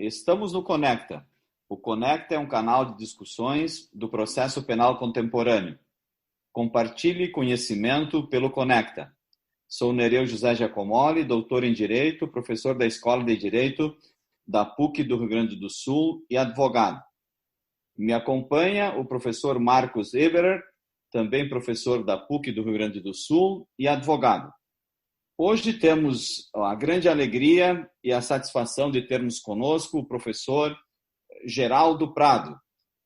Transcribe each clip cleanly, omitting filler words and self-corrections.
Estamos no Conecta. O Conecta é um canal de discussões do processo penal contemporâneo. Compartilhe conhecimento pelo Conecta. Sou Nereu José Giacomoli, doutor em Direito, professor da Escola de Direito da PUC do Rio Grande do Sul e advogado. Me acompanha o professor Marcos Eberer, também professor da PUC do Rio Grande do Sul e advogado. Hoje temos a grande alegria e a satisfação de termos conosco o professor Geraldo Prado,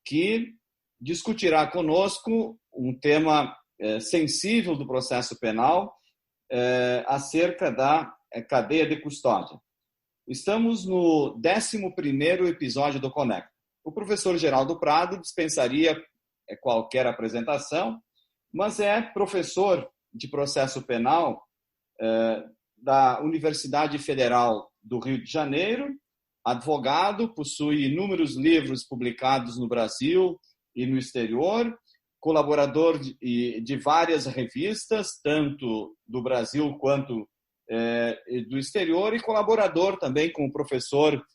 que discutirá conosco um tema sensível do processo penal acerca da cadeia de custódia. Estamos no 11º episódio do Conecta. O professor Geraldo Prado dispensaria qualquer apresentação, mas é professor de processo penal da Universidade Federal do Rio de Janeiro, advogado, possui inúmeros livros publicados no Brasil e no exterior, colaborador de várias revistas, tanto do Brasil quanto do exterior, e colaborador também como professor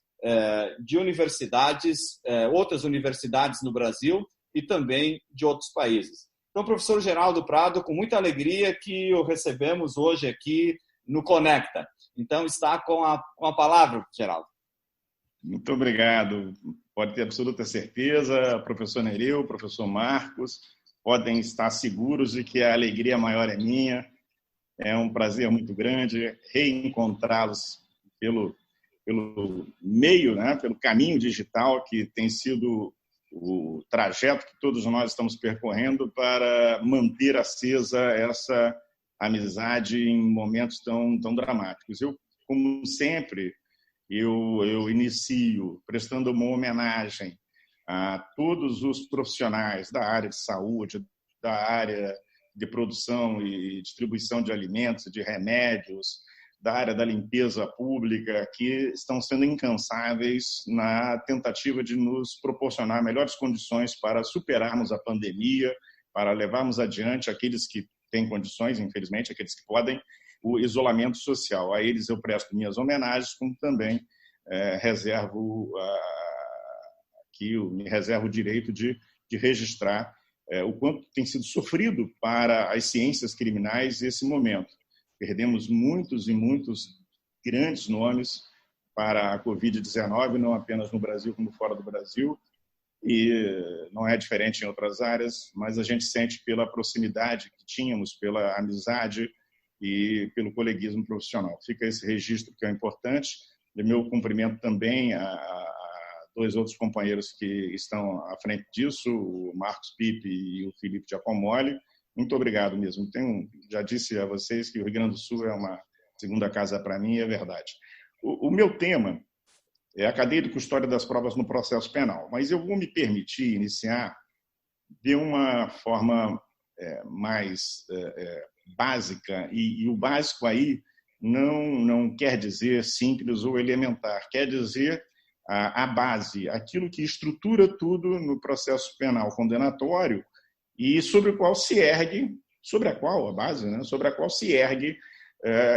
de universidades, outras universidades no Brasil e também de outros países. Então, professor Geraldo Prado, com muita alegria que o recebemos hoje aqui no Conecta. Então, está com a palavra, Geraldo. Muito obrigado. Pode ter absoluta certeza, professor Nereu, professor Marcos, podem estar seguros de que a alegria maior é minha. É um prazer muito grande reencontrá-los pelo meio, né, pelo caminho digital que tem sido o trajeto que todos nós estamos percorrendo para manter acesa essa amizade em momentos tão dramáticos. Eu, como sempre, eu inicio prestando uma homenagem a todos os profissionais da área de saúde, da área de produção e distribuição de alimentos, de remédios, da área da limpeza pública, que estão sendo incansáveis na tentativa de nos proporcionar melhores condições para superarmos a pandemia, para levarmos adiante aqueles que têm condições, infelizmente, aqueles que podem, o isolamento social. A eles eu presto minhas homenagens, como também me reservo o direito de registrar o quanto tem sido sofrido para as ciências criminais esse momento. Perdemos muitos e muitos grandes nomes para a Covid-19, não apenas no Brasil como fora do Brasil, e não é diferente em outras áreas, mas a gente sente pela proximidade que tínhamos, pela amizade e pelo coleguismo profissional. Fica esse registro que é importante, e meu cumprimento também a dois outros companheiros que estão à frente disso, o Marcos Pipe e o Felipe Giacomoli. Muito obrigado mesmo. Já disse a vocês que o Rio Grande do Sul é uma segunda casa para mim, e é verdade. O meu tema é a cadeia de custódia das provas no processo penal, mas eu vou me permitir iniciar de uma forma mais básica, e o básico aí não quer dizer simples ou elementar, quer dizer a base, aquilo que estrutura tudo no processo penal condenatório e sobre a qual se ergue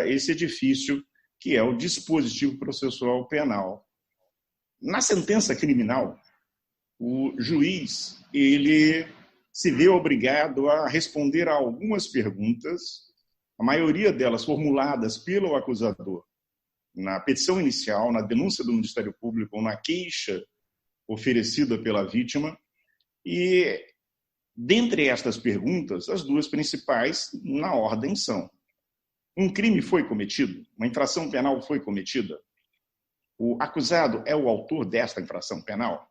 esse edifício que é o dispositivo processual penal. Na sentença criminal, o juiz ele se vê obrigado a responder a algumas perguntas, a maioria delas formuladas pelo acusador na petição inicial, na denúncia do Ministério Público ou na queixa oferecida pela vítima. E, dentre estas perguntas, as duas principais, na ordem, são: um crime foi cometido? Uma infração penal foi cometida? O acusado é o autor desta infração penal?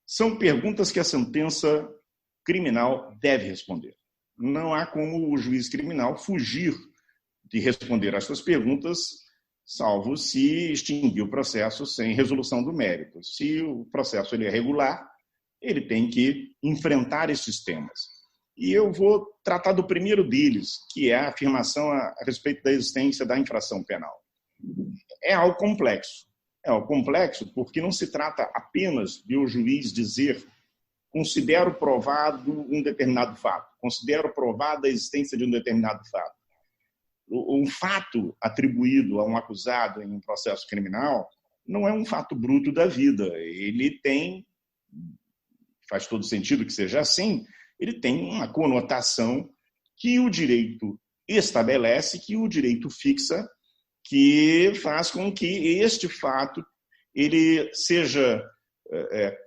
São perguntas que a sentença criminal deve responder. Não há como o juiz criminal fugir de responder a estas perguntas, salvo se extinguir o processo sem resolução do mérito. Se o processo ele é regular, ele tem que enfrentar esses temas. E eu vou tratar do primeiro deles, que é a afirmação a respeito da existência da infração penal. É algo complexo. É algo complexo porque não se trata apenas de o juiz dizer: considero provado um determinado fato, considero provada a existência de um determinado fato. Um fato atribuído a um acusado em um processo criminal não é um fato bruto da vida. Ele tem, faz todo sentido que seja assim, ele tem uma conotação que o direito estabelece, que o direito fixa, que faz com que este fato ele seja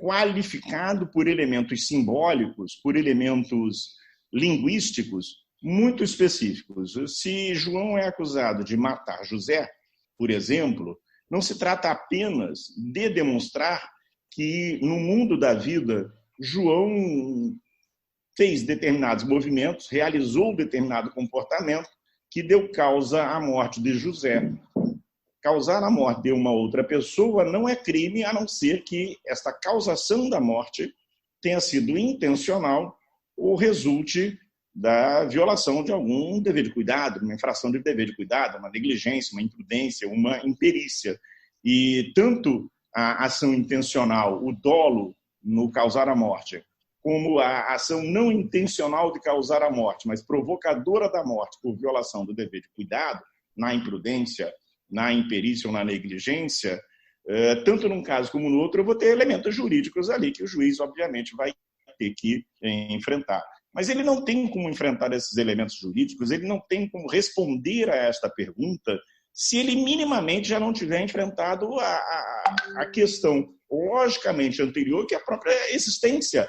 qualificado por elementos simbólicos, por elementos linguísticos muito específicos. Se João é acusado de matar José, por exemplo, não se trata apenas de demonstrar que no mundo da vida João fez determinados movimentos, realizou determinado comportamento que deu causa à morte de José. Causar a morte de uma outra pessoa não é crime, a não ser que esta causação da morte tenha sido intencional ou resulte da violação de algum dever de cuidado, uma infração de dever de cuidado, uma negligência, uma imprudência, uma imperícia. E tanto a ação intencional, o dolo no causar a morte, como a ação não intencional de causar a morte, mas provocadora da morte por violação do dever de cuidado, na imprudência, na imperícia ou na negligência, tanto num caso como no outro, eu vou ter elementos jurídicos ali que o juiz, obviamente, vai ter que enfrentar. Mas ele não tem como enfrentar esses elementos jurídicos, ele não tem como responder a esta pergunta se ele minimamente já não tiver enfrentado a questão logicamente anterior, que é a própria existência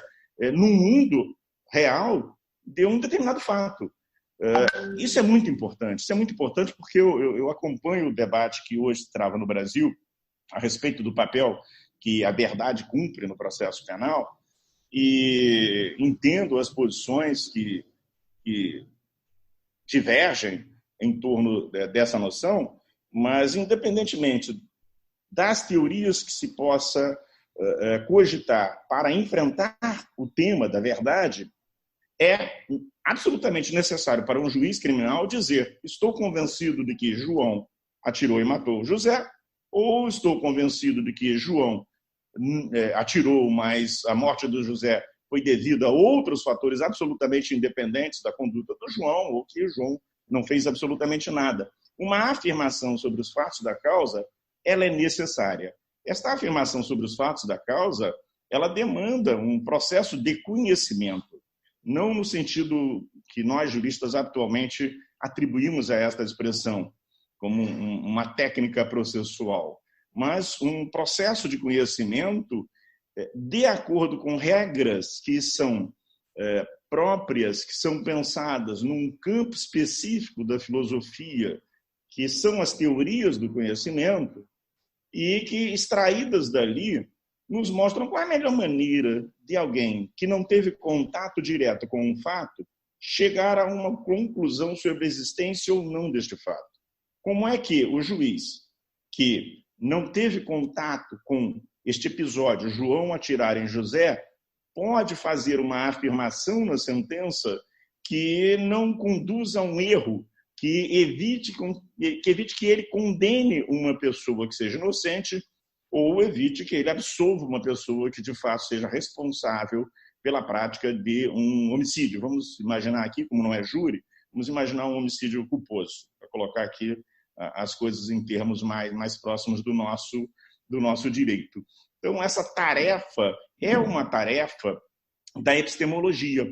no mundo real de um determinado fato. Isso é muito importante. Isso é muito importante porque eu acompanho o debate que hoje se trava no Brasil a respeito do papel que a verdade cumpre no processo penal e entendo as posições que divergem em torno dessa noção, mas independentemente das teorias que se possa cogitar para enfrentar o tema da verdade, é absolutamente necessário para um juiz criminal dizer: estou convencido de que João atirou e matou José, ou estou convencido de que João atirou, mas a morte do José foi devido a outros fatores absolutamente independentes da conduta do João, ou que o João não fez absolutamente nada. Uma afirmação sobre os fatos da causa, ela é necessária. Esta afirmação sobre os fatos da causa, ela demanda um processo de conhecimento, não no sentido que nós, juristas, atualmente atribuímos a esta expressão como uma técnica processual, mas um processo de conhecimento de acordo com regras que são próprias, que são pensadas num campo específico da filosofia, que são as teorias do conhecimento, e que, extraídas dali, nos mostram qual é a melhor maneira de alguém que não teve contato direto com um fato chegar a uma conclusão sobre a existência ou não deste fato. Como é que o juiz, que não teve contato com este episódio, João atirar em José, pode fazer uma afirmação na sentença que não conduza a um erro, que evite que ele condene uma pessoa que seja inocente ou evite que ele absolva uma pessoa que, de fato, seja responsável pela prática de um homicídio. Vamos imaginar aqui, como não é júri, vamos imaginar um homicídio culposo, para colocar aqui as coisas em termos mais próximos do nosso direito. Então, essa tarefa é uma tarefa da epistemologia.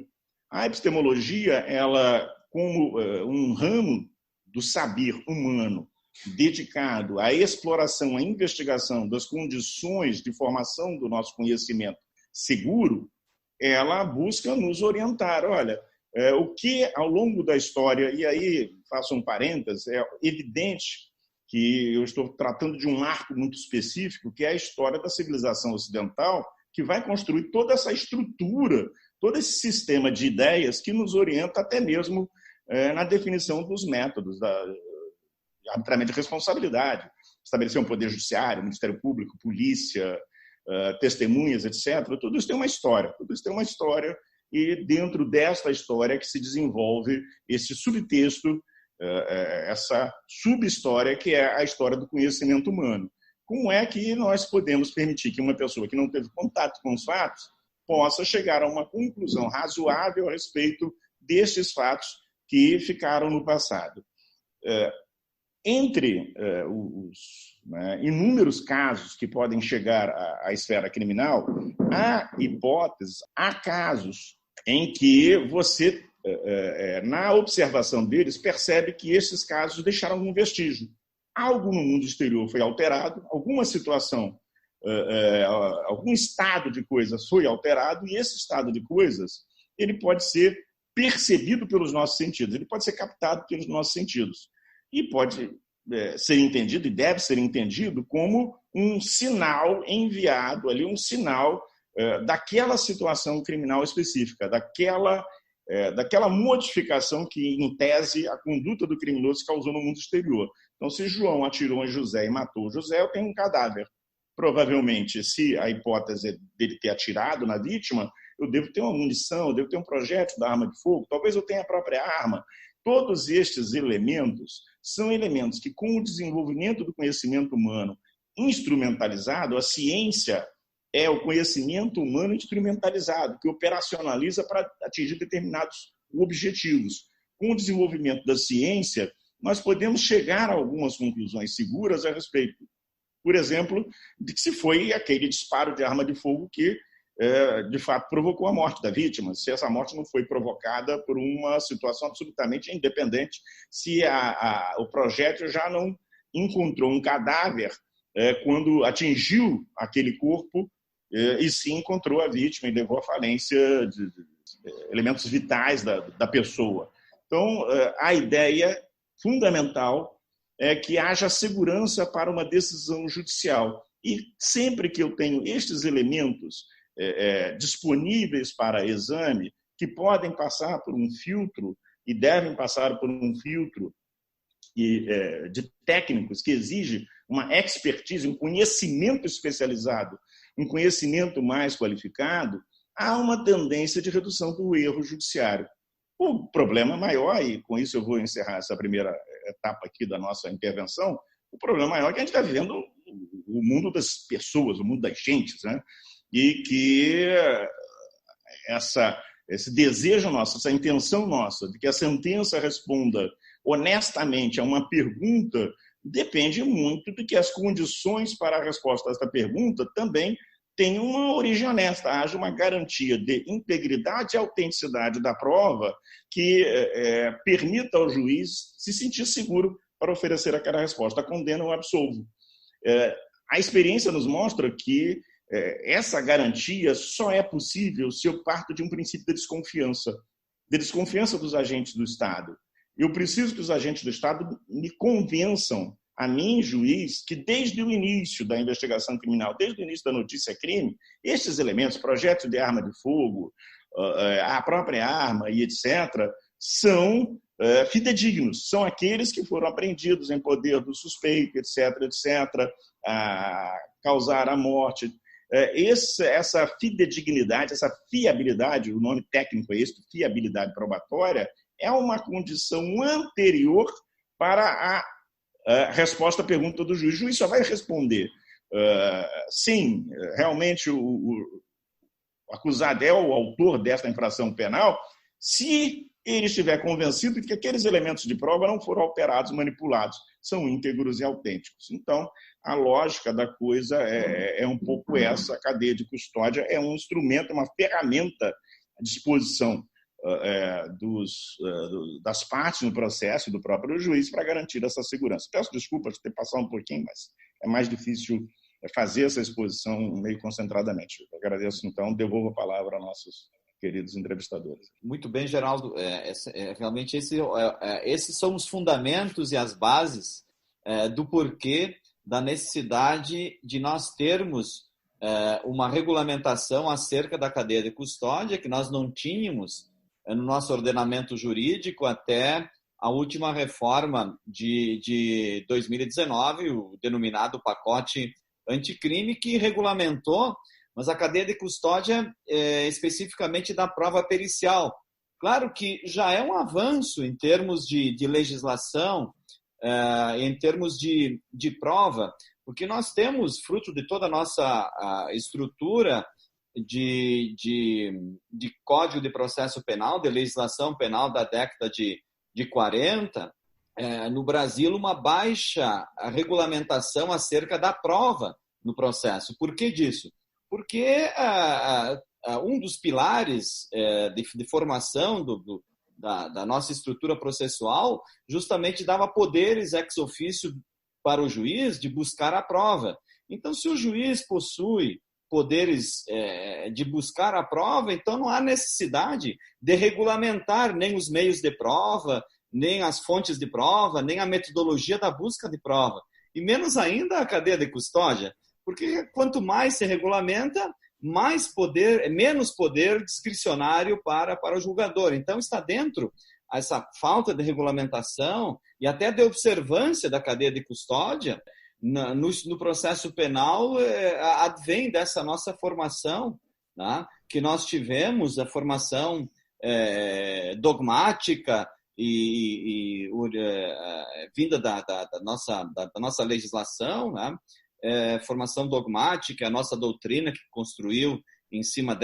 A epistemologia, ela, como um ramo do saber humano dedicado à exploração, à investigação das condições de formação do nosso conhecimento seguro, ela busca nos orientar. Olha, o que ao longo da história, e aí faço um parênteses, é evidente que eu estou tratando de um arco muito específico, que é a história da civilização ocidental, que vai construir toda essa estrutura, todo esse sistema de ideias que nos orienta até mesmo na definição dos métodos, da arbitramento de responsabilidade, estabelecer um poder judiciário, Ministério Público, polícia, testemunhas, etc. Tudo isso tem uma história, e dentro desta história que se desenvolve esse subtexto, essa subhistória que é a história do conhecimento humano. Como é que nós podemos permitir que uma pessoa que não teve contato com os fatos possa chegar a uma conclusão razoável a respeito destes fatos que ficaram no passado? Entre os inúmeros casos que podem chegar à esfera criminal, há hipóteses, há casos em que você, na observação deles, percebe que esses casos deixaram algum vestígio. Algo no mundo exterior foi alterado, alguma situação, algum estado de coisas foi alterado, e esse estado de coisas ele pode ser percebido pelos nossos sentidos, ele pode ser captado pelos nossos sentidos. E pode ser entendido, e deve ser entendido, como um sinal enviado ali, um sinal daquela situação criminal específica, daquela modificação que, em tese, a conduta do criminoso causou no mundo exterior. Então, se João atirou em José e matou José, eu tenho um cadáver. Provavelmente, se a hipótese dele ter atirado na vítima, eu devo ter uma munição, eu devo ter um projétil da arma de fogo, talvez eu tenha a própria arma. Todos estes elementos são elementos que, com o desenvolvimento do conhecimento humano instrumentalizado, a ciência é o conhecimento humano instrumentalizado, que operacionaliza para atingir determinados objetivos. Com o desenvolvimento da ciência, nós podemos chegar a algumas conclusões seguras a respeito, por exemplo, de que se foi aquele disparo de arma de fogo que, de fato, provocou a morte da vítima, se essa morte não foi provocada por uma situação absolutamente independente, se o projétil já não encontrou um cadáver quando atingiu aquele corpo e sim encontrou a vítima e levou à falência de elementos vitais da pessoa. Então, a ideia fundamental é que haja segurança para uma decisão judicial. E sempre que eu tenho estes elementos disponíveis para exame, que podem passar por um filtro e devem passar por um filtro de técnicos que exige uma expertise, um conhecimento especializado, um conhecimento mais qualificado, há uma tendência de redução do erro judiciário. O problema maior, e com isso eu vou encerrar essa primeira etapa aqui da nossa intervenção, o problema maior é que a gente está vivendo o mundo das pessoas, o mundo das gentes, né? E que esse desejo nosso, essa intenção nossa de que a sentença responda honestamente a uma pergunta depende muito de que as condições para a resposta a esta pergunta também tenham uma origem honesta, haja uma garantia de integridade e autenticidade da prova que permita ao juiz se sentir seguro para oferecer aquela resposta, condena ou absolve. A experiência nos mostra que essa garantia só é possível se eu parto de um princípio de desconfiança dos agentes do Estado. Eu preciso que os agentes do Estado me convençam, a mim, juiz, que desde o início da investigação criminal, desde o início da notícia crime, estes elementos, projétil de arma de fogo, a própria arma e etc., são fidedignos, são aqueles que foram apreendidos em poder do suspeito, etc., a causar a morte. Essa fidedignidade, essa fiabilidade, o nome técnico é esse, fiabilidade probatória, é uma condição anterior para a resposta à pergunta do juiz. O juiz só vai responder sim, realmente o acusado é o autor desta infração penal, se ele estiver convencido de que aqueles elementos de prova não foram alterados, manipulados, são íntegros e autênticos. Então, a lógica da coisa é um pouco essa. A cadeia de custódia é um instrumento, uma ferramenta à disposição das partes no processo, do próprio juiz, para garantir essa segurança. Peço desculpas por ter passado um pouquinho, mas é mais difícil fazer essa exposição meio concentradamente. Eu agradeço, então, devolvo a palavra a nossos queridos entrevistadores. Muito bem, Geraldo. Realmente esses são os fundamentos e as bases do porquê da necessidade de nós termos uma regulamentação acerca da cadeia de custódia, que nós não tínhamos no nosso ordenamento jurídico até a última reforma de 2019, o denominado pacote anticrime, que regulamentou, mas a cadeia de custódia especificamente da prova pericial. Claro que já é um avanço em termos de legislação, em termos de prova, porque nós temos, fruto de toda a nossa estrutura de Código de Processo Penal, de legislação penal da década de 40, no Brasil, uma baixa regulamentação acerca da prova no processo. Por que disso? Porque um dos pilares de formação da nossa estrutura processual justamente dava poderes ex officio para o juiz de buscar a prova. Então, se o juiz possui poderes de buscar a prova, então não há necessidade de regulamentar nem os meios de prova, nem as fontes de prova, nem a metodologia da busca de prova, e menos ainda a cadeia de custódia, porque quanto mais se regulamenta, menos poder discricionário para o julgador. Então, está dentro essa falta de regulamentação e até de observância da cadeia de custódia no processo penal, advém dessa nossa formação, né, que nós tivemos, a formação dogmática vinda da nossa legislação, né? Formação dogmática, a nossa doutrina que construiu em cima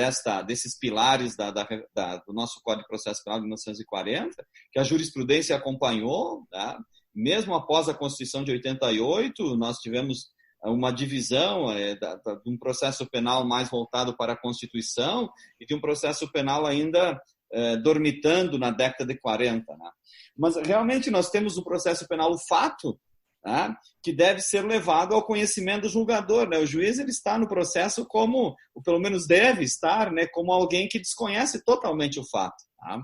desses pilares do nosso Código de Processo Penal de 1940, que a jurisprudência acompanhou, tá? Mesmo após a Constituição de 88, nós tivemos uma divisão de um processo penal mais voltado para a Constituição e de um processo penal ainda dormitando na década de 40. Né? Mas realmente nós temos no processo penal o fato, né, que deve ser levado ao conhecimento do julgador. Né? O juiz ele está no processo como, ou pelo menos deve estar, né, como alguém que desconhece totalmente o fato. Tá?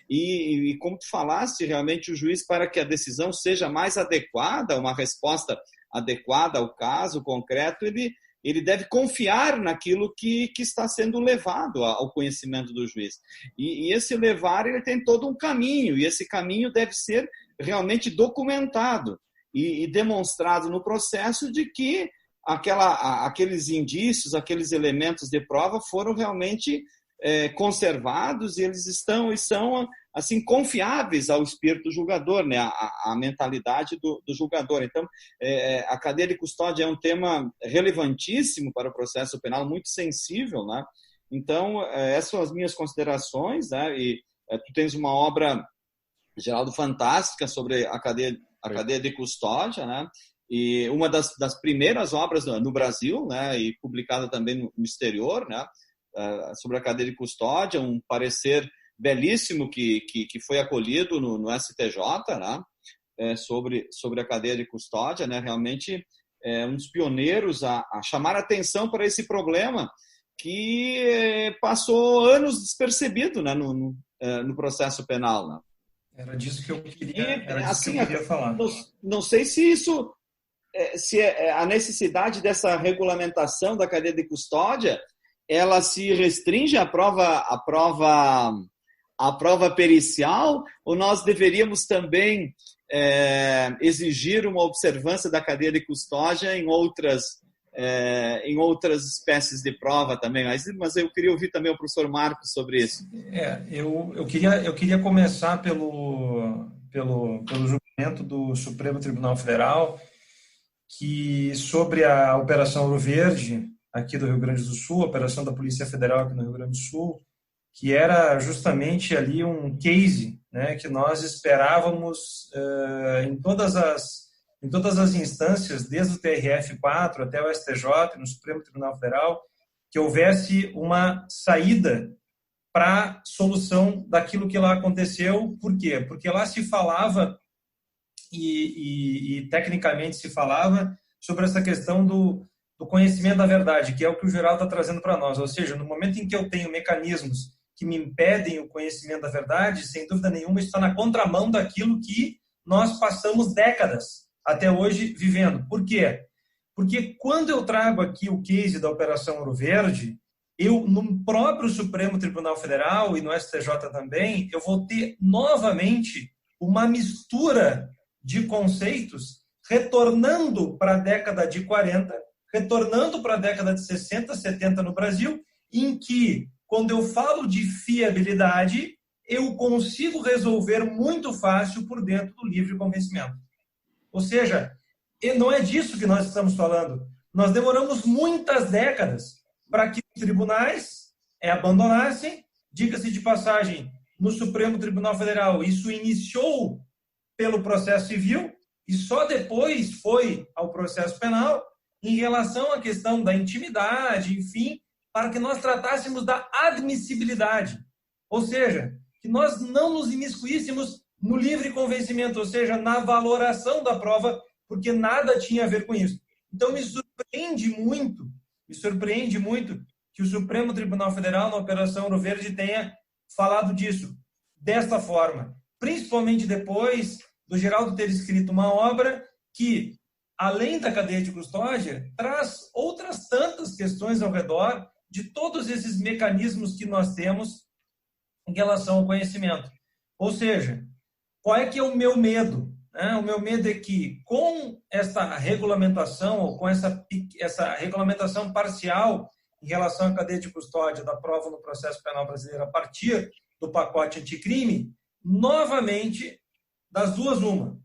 E como tu falaste, realmente o juiz, para que a decisão seja mais adequada, uma resposta adequada ao caso concreto, ele deve confiar naquilo que está sendo levado ao conhecimento do juiz. E esse levar, ele tem todo um caminho, e esse caminho deve ser realmente documentado e demonstrado no processo de que aqueles indícios, aqueles elementos de prova foram realmente conservados e eles são assim confiáveis ao espírito do julgador, né? A mentalidade do julgador. Então, a cadeia de custódia é um tema relevantíssimo para o processo penal, muito sensível, né? Então, essas são as minhas considerações, né? E tu tens uma obra, Geraldo, fantástica sobre a cadeia de custódia, né? E uma das primeiras obras no Brasil, né? E publicada também no exterior, né? Sobre a cadeia de custódia, um parecer belíssimo que foi acolhido no STJ, né? Sobre a cadeia de custódia, né? Realmente um dos pioneiros a chamar a atenção para esse problema que passou anos despercebido, né? No processo penal, né? Era disso que eu queria falar. Não sei se isso, se a necessidade dessa regulamentação da cadeia de custódia, ela se restringe à prova pericial, ou nós deveríamos também exigir uma observância da cadeia de custódia em outras espécies de prova também? Mas eu queria ouvir também o professor Marcos sobre isso. Eu queria começar pelo julgamento do Supremo Tribunal Federal, que sobre a Operação Ouro Verde, aqui do Rio Grande do Sul, a operação da Polícia Federal aqui no Rio Grande do Sul, que era justamente ali um case, né, que nós esperávamos em todas as instâncias, desde o TRF4 até o STJ, no Supremo Tribunal Federal, que houvesse uma saída para solução daquilo que lá aconteceu. Por quê? Porque lá se falava, e tecnicamente se falava, sobre essa questão do conhecimento da verdade, que é o que o Geraldo está trazendo para nós. Ou seja, no momento em que eu tenho mecanismos que me impedem o conhecimento da verdade, sem dúvida nenhuma, isso está na contramão daquilo que nós passamos décadas até hoje vivendo. Por quê? Porque quando eu trago aqui o case da Operação Ouro Verde, eu, no próprio Supremo Tribunal Federal e no STJ também, eu vou ter novamente uma mistura de conceitos retornando para a década de 40, retornando para a década de 60, 70 no Brasil, em que, quando eu falo de fiabilidade, eu consigo resolver muito fácil por dentro do livre convencimento. Ou seja, não é disso que nós estamos falando. Nós demoramos muitas décadas para que os tribunais abandonassem. Diga-se de passagem, no Supremo Tribunal Federal, isso iniciou pelo processo civil e só depois foi ao processo penal em relação à questão da intimidade, enfim, para que nós tratássemos da admissibilidade. Ou seja, que nós não nos imiscuíssemos no livre convencimento, ou seja, na valoração da prova, porque nada tinha a ver com isso. Então, me surpreende muito que o Supremo Tribunal Federal, na Operação Ouro Verde, tenha falado disso, desta forma. Principalmente depois do Geraldo ter escrito uma obra que, além da cadeia de custódia, traz outras tantas questões ao redor de todos esses mecanismos que nós temos em relação ao conhecimento. Ou seja, qual é que é o meu medo? O meu medo é que, com essa regulamentação, ou com essa regulamentação parcial em relação à cadeia de custódia da prova no processo penal brasileiro, a partir do pacote anticrime, novamente, das duas uma.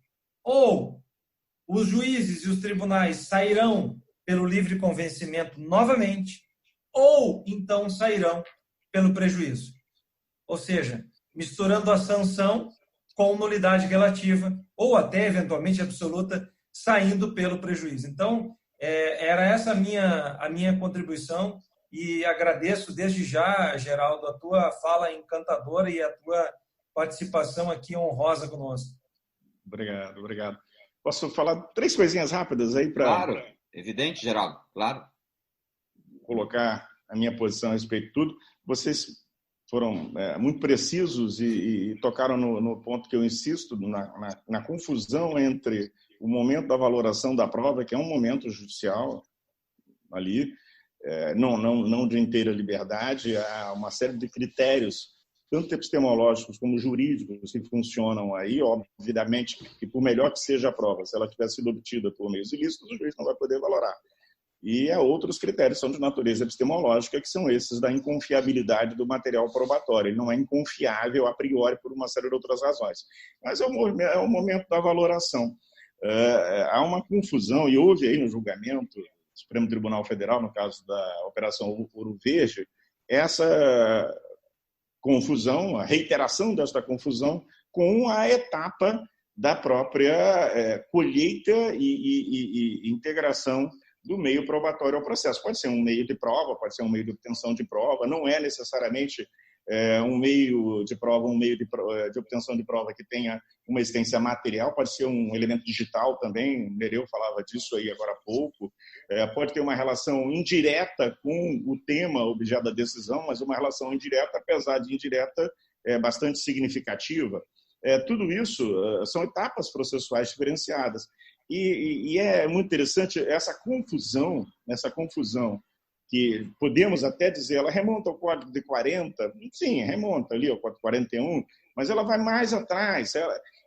Ou os juízes e os tribunais sairão pelo livre convencimento novamente, ou então sairão pelo prejuízo. Ou seja, misturando a sanção com nulidade relativa, ou até, eventualmente, absoluta, saindo pelo prejuízo. Então, era essa a minha contribuição e agradeço desde já, Geraldo, a tua fala encantadora e a tua participação aqui honrosa conosco. Obrigado. Posso falar 3 coisinhas rápidas aí para... Claro, evidente, Geraldo, claro. Colocar a minha posição a respeito de tudo. Vocês foram muito precisos e tocaram no ponto que eu insisto, na confusão entre o momento da valoração da prova, que é um momento judicial ali, não de inteira liberdade, há uma série de critérios, tanto epistemológicos como jurídicos, que funcionam aí, obviamente, que por melhor que seja a prova, se ela tiver sido obtida por meios ilícitos, o juiz não vai poder valorar. E outros critérios são de natureza epistemológica, que são esses da inconfiabilidade do material probatório. Ele não é inconfiável a priori por uma série de outras razões. Mas é o momento da valoração. Há uma confusão, e houve aí no julgamento do Supremo Tribunal Federal, no caso da Operação Ouro Verde, essa confusão, a reiteração desta confusão com a etapa da própria colheita e integração do meio probatório ao processo. Pode ser um meio de prova, pode ser um meio de obtenção de prova, não é necessariamente um meio de prova, um meio de obtenção de prova que tenha uma existência material, pode ser um elemento digital também, o Nereu falava disso aí agora há pouco, pode ter uma relação indireta com o tema objeto da decisão, mas uma relação indireta, apesar de indireta, bastante significativa. Tudo isso são etapas processuais diferenciadas. E é muito interessante essa confusão, que podemos até dizer, ela remonta ao Código de 40, sim, remonta ali ao Código 41, mas ela vai mais atrás,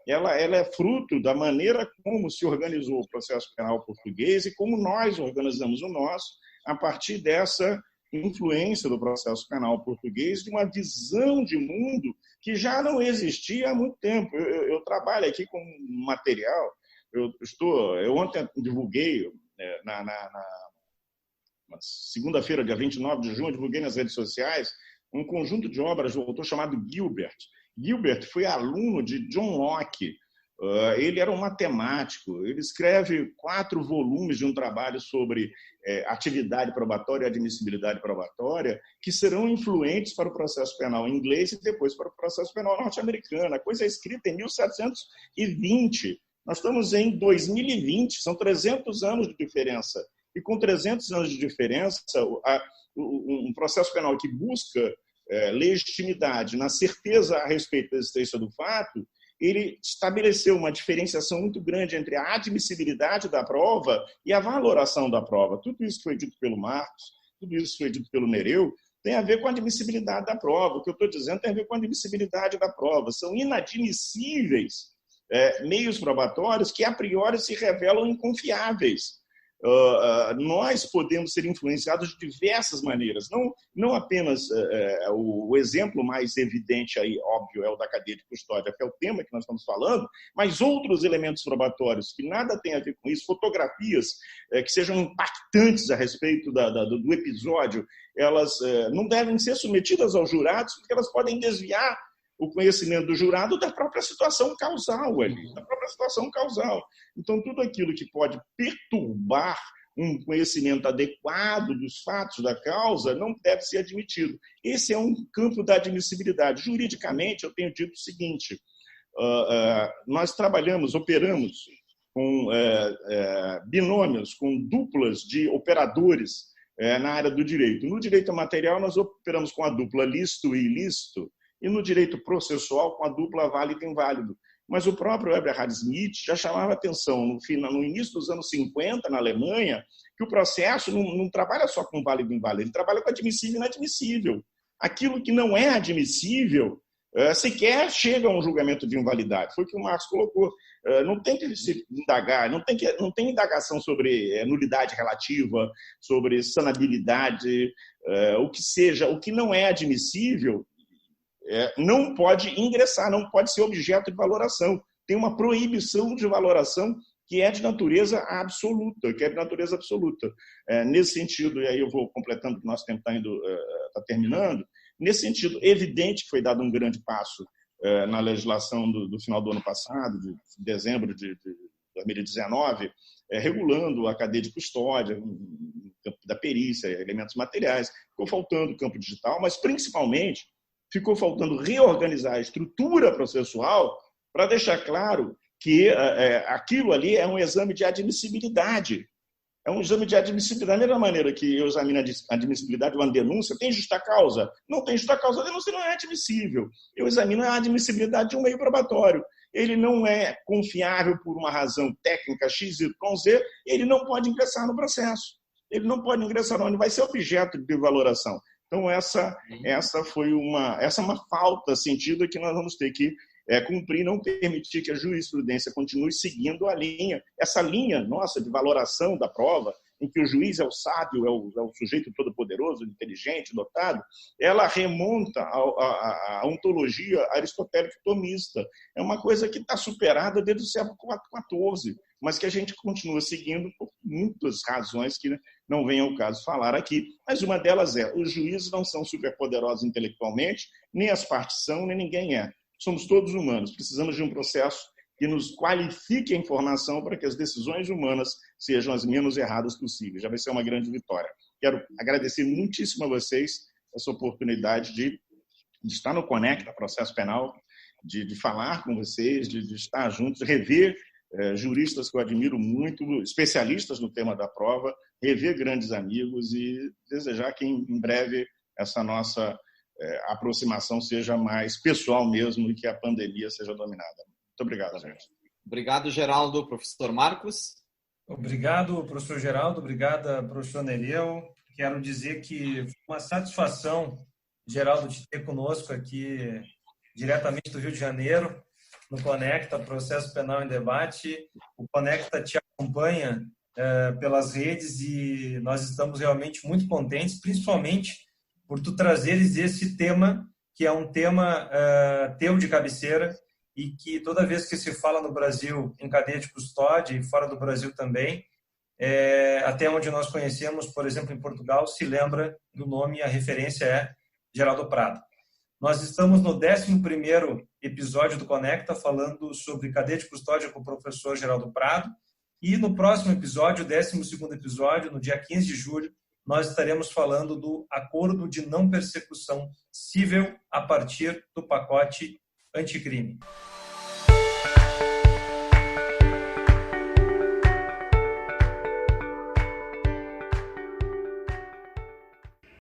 ela é fruto da maneira como se organizou o processo penal português e como nós organizamos o nosso a partir dessa influência do processo penal português, de uma visão de mundo que já não existia há muito tempo. Eu trabalho aqui com material. Eu ontem divulguei, na segunda-feira, dia 29 de junho, divulguei nas redes sociais um conjunto de obras de um autor chamado Gilbert. Gilbert foi aluno de John Locke. Ele era um matemático. Ele escreve 4 volumes de um trabalho sobre atividade probatória e admissibilidade probatória, que serão influentes para o processo penal inglês e depois para o processo penal norte-americano. A coisa é escrita em 1720. Nós estamos em 2020, são 300 anos de diferença. E com 300 anos de diferença, um processo penal que busca legitimidade na certeza a respeito da existência do fato, ele estabeleceu uma diferenciação muito grande entre a admissibilidade da prova e a valoração da prova. Tudo isso que foi dito pelo Marcos, tudo isso que foi dito pelo Nereu, tem a ver com a admissibilidade da prova. O que eu estou dizendo tem a ver com a admissibilidade da prova. São inadmissíveis meios probatórios que, a priori, se revelam inconfiáveis. Nós podemos ser influenciados de diversas maneiras, não apenas o exemplo mais evidente aí, óbvio, é o da cadeia de custódia, que é o tema que nós estamos falando, mas outros elementos probatórios que nada têm a ver com isso, fotografias que sejam impactantes a respeito do episódio, elas não devem ser submetidas aos jurados, porque elas podem desviar o conhecimento do jurado da própria situação causal ali, da própria situação causal. Então, tudo aquilo que pode perturbar um conhecimento adequado dos fatos da causa não deve ser admitido. Esse é um campo da admissibilidade. Juridicamente, eu tenho dito o seguinte, nós operamos com binômios, com duplas de operadores na área do direito. No direito material, nós operamos com a dupla lícito e ilícito, e no direito processual, com a dupla válido e inválido. Mas o próprio Eberhard Schmidt já chamava atenção, no início dos anos 50, na Alemanha, que o processo não trabalha só com válido e inválido, ele trabalha com admissível e inadmissível. Aquilo que não é admissível sequer chega a um julgamento de invalidade. Foi o que o Marcos colocou. Não tem que se indagar, não tem indagação sobre nulidade relativa, sobre sanabilidade, o que seja, o que não é admissível não pode ingressar, não pode ser objeto de valoração. Tem uma proibição de valoração que é de natureza absoluta, Nesse sentido, e aí eu vou completando, que o nosso tempo está terminando, nesse sentido, evidente que foi dado um grande passo na legislação do final do ano passado, de dezembro de 2019, regulando a cadeia de custódia, no campo da perícia, elementos materiais. Ficou faltando o campo digital, mas principalmente ficou faltando reorganizar a estrutura processual para deixar claro que aquilo ali é um exame de admissibilidade. É um exame de admissibilidade. Da mesma maneira que eu examino a admissibilidade de uma denúncia, tem justa causa? Não tem justa causa, a denúncia não é admissível. Eu examino a admissibilidade de um meio probatório. Ele não é confiável por uma razão técnica X, Y, Z, ele não pode ingressar no processo. Ele não pode ingressar, não, ele vai ser objeto de valoração. Então, essa é uma falta sentida que nós vamos ter que cumprir, não permitir que a jurisprudência continue seguindo essa linha nossa de valoração da prova, em que o juiz é o sábio, é o sujeito todo-poderoso, inteligente, dotado. Ela remonta à ontologia aristotélico-tomista. É uma coisa que está superada desde o século XIV, mas que a gente continua seguindo por muitas razões que não vem ao caso falar aqui. Mas uma delas os juízes não são superpoderosos intelectualmente, nem as partes são, nem ninguém é. Somos todos humanos, precisamos de um processo que nos qualifique a informação para que as decisões humanas sejam as menos erradas possíveis. Já vai ser uma grande vitória. Quero agradecer muitíssimo a vocês essa oportunidade de estar no Conecta Processo Penal, de falar com vocês, de estar juntos, rever juristas que eu admiro muito, especialistas no tema da prova, rever grandes amigos e desejar que em breve essa nossa aproximação seja mais pessoal mesmo e que a pandemia seja dominada. Muito obrigado, gente. Obrigado, Geraldo. Professor Marcos? Obrigado, professor Geraldo. Obrigada, professor Nereu. Quero dizer que foi uma satisfação, Geraldo, te ter conosco aqui diretamente do Rio de Janeiro, no Conecta Processo Penal em Debate. O Conecta te acompanha pelas redes e nós estamos realmente muito contentes, principalmente por tu trazeres esse tema, que é um tema teu de cabeceira e que toda vez que se fala no Brasil em cadeia de custódia e fora do Brasil também, até onde nós conhecemos, por exemplo, em Portugal, se lembra do nome, a referência é Geraldo Prado. Nós estamos no 11º episódio do Conecta, falando sobre cadeia de custódia com o professor Geraldo Prado, e no próximo episódio, o 12º episódio, no dia 15 de julho, nós estaremos falando do acordo de não persecução civil a partir do pacote anticrime.